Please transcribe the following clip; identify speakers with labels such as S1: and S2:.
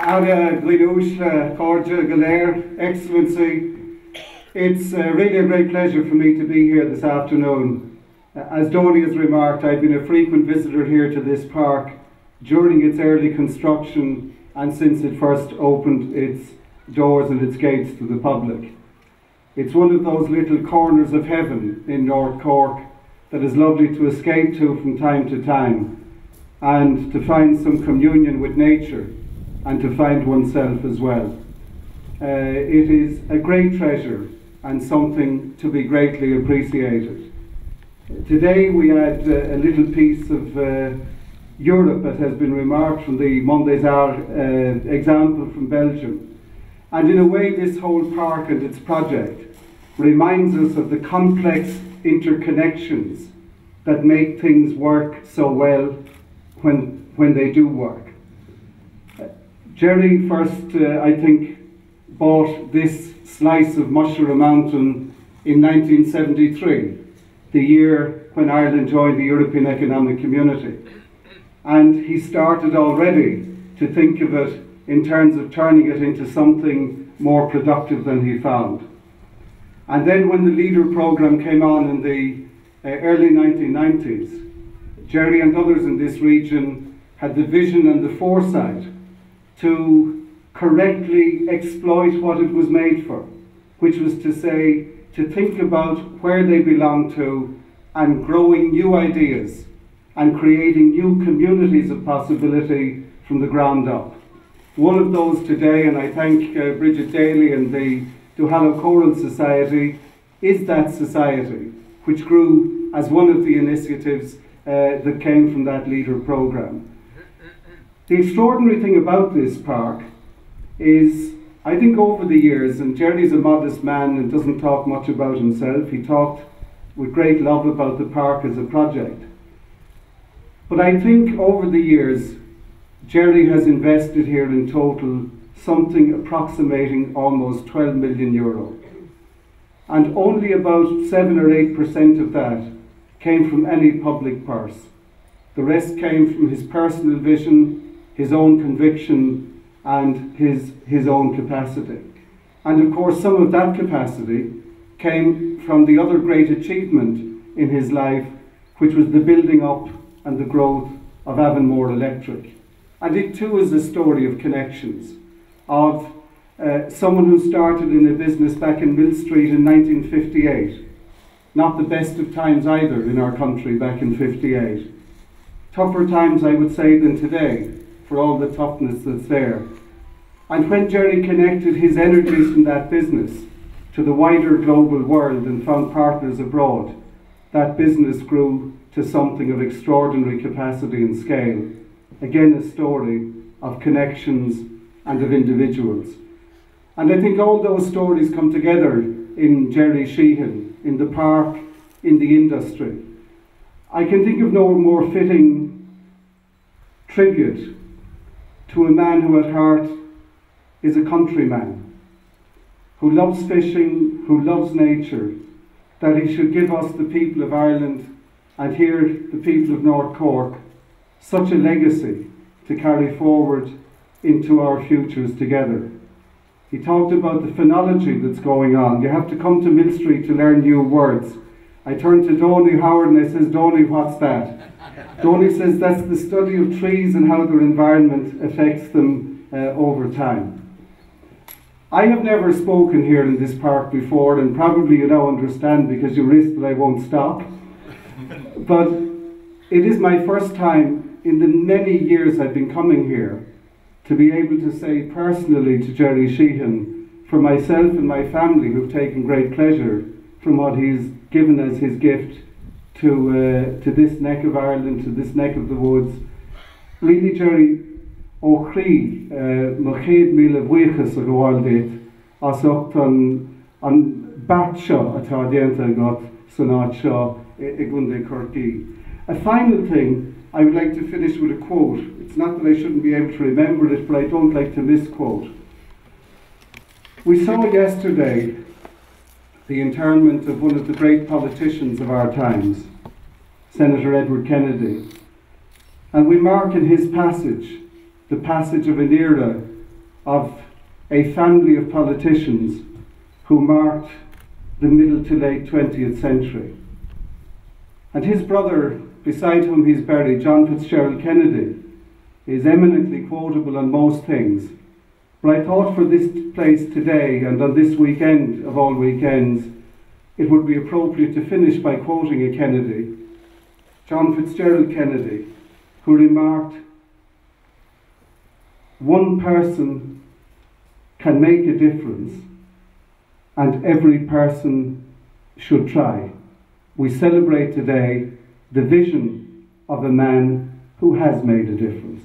S1: Ara Gwinush, Corja Galer, Excellency, it's really a great pleasure for me to be here this afternoon. As Donny has remarked, I've been a frequent visitor here to this park during its early construction and since it first opened its doors and its gates to the public. It's one of those little corners of heaven in North Cork that is lovely to escape to from time to time and to find some communion with nature and to find oneself as well. It is a great treasure and something to be greatly appreciated. Today we had a little piece of Europe that has been remarked from the Monday's Hour example from Belgium. And in a way this whole park and its project reminds us of the complex interconnections that make things work so well when they do work. Jerry first, I think, bought this slice of Mushroom Mountain in 1973, the year when Ireland joined the European Economic Community. And he started already to think of it in terms of turning it into something more productive than he found. And then when the LEADER programme came on in the early 1990s, Jerry and others in this region had the vision and the foresight to correctly exploit what it was made for, which was to say, to think about where they belong to and growing new ideas and creating new communities of possibility from the ground up. One of those today, and I thank Bridget Daly and the Duhallow Choral Society, is that society, which grew as one of the initiatives that came from that LEADER programme. The extraordinary thing about this park is, I think over the years, and Jerry's a modest man and doesn't talk much about himself, he talked with great love about the park as a project. But I think over the years, Jerry has invested here in total something approximating almost 12 million euro. And only about 7 or 8% of that came from any public purse. The rest came from his personal vision, his own conviction, and his own capacity. And of course, some of that capacity came from the other great achievement in his life, which was the building up and the growth of Avonmore Electric. And it too is a story of connections, of someone who started in a business back in Mill Street in 1958. Not the best of times either in our country back in 58. Tougher times, I would say, than today, for all the toughness that's there. And when Jerry connected his energies from that business to the wider global world and found partners abroad, that business grew to something of extraordinary capacity and scale. Again, a story of connections and of individuals. And I think all those stories come together in Jerry Sheehan, in the park, in the industry. I can think of no more fitting tribute to a man who at heart is a countryman, who loves fishing, who loves nature, that he should give us, the people of Ireland, and here the people of North Cork, such a legacy to carry forward into our futures together. He talked about the phonology that's going on. You have to come to Mill Street to learn new words. I turned to Donny Howard and I says, Donny, what's that? Donny says that's the study of trees and how their environment affects them over time. I have never spoken here in this park before, and probably you now understand because you risk that I won't stop. But it is my first time in the many years I've been coming here to be able to say personally to Jerry Sheehan, for myself and my family who've taken great pleasure from what he's given as his gift to this neck of Ireland, to this neck of the woods. Really, Jerry, ó chrí mo chéad míle bhuíochas a gháil dit as ucht an bart seo atá déanta got san áit seo I gunda Corky. A final thing, I would like to finish with a quote. It's not that I shouldn't be able to remember it, but I don't like to misquote. We saw yesterday the internment of one of the great politicians of our times, Senator Edward Kennedy. And we mark in his passage, the passage of an era of a family of politicians who marked the middle to late 20th century. And his brother, beside whom he's buried, John Fitzgerald Kennedy, is eminently quotable on most things. But I thought for this place today, and on this weekend of all weekends, it would be appropriate to finish by quoting a Kennedy, John Fitzgerald Kennedy, who remarked, "One person can make a difference, and every person should try." We celebrate today the vision of a man who has made a difference.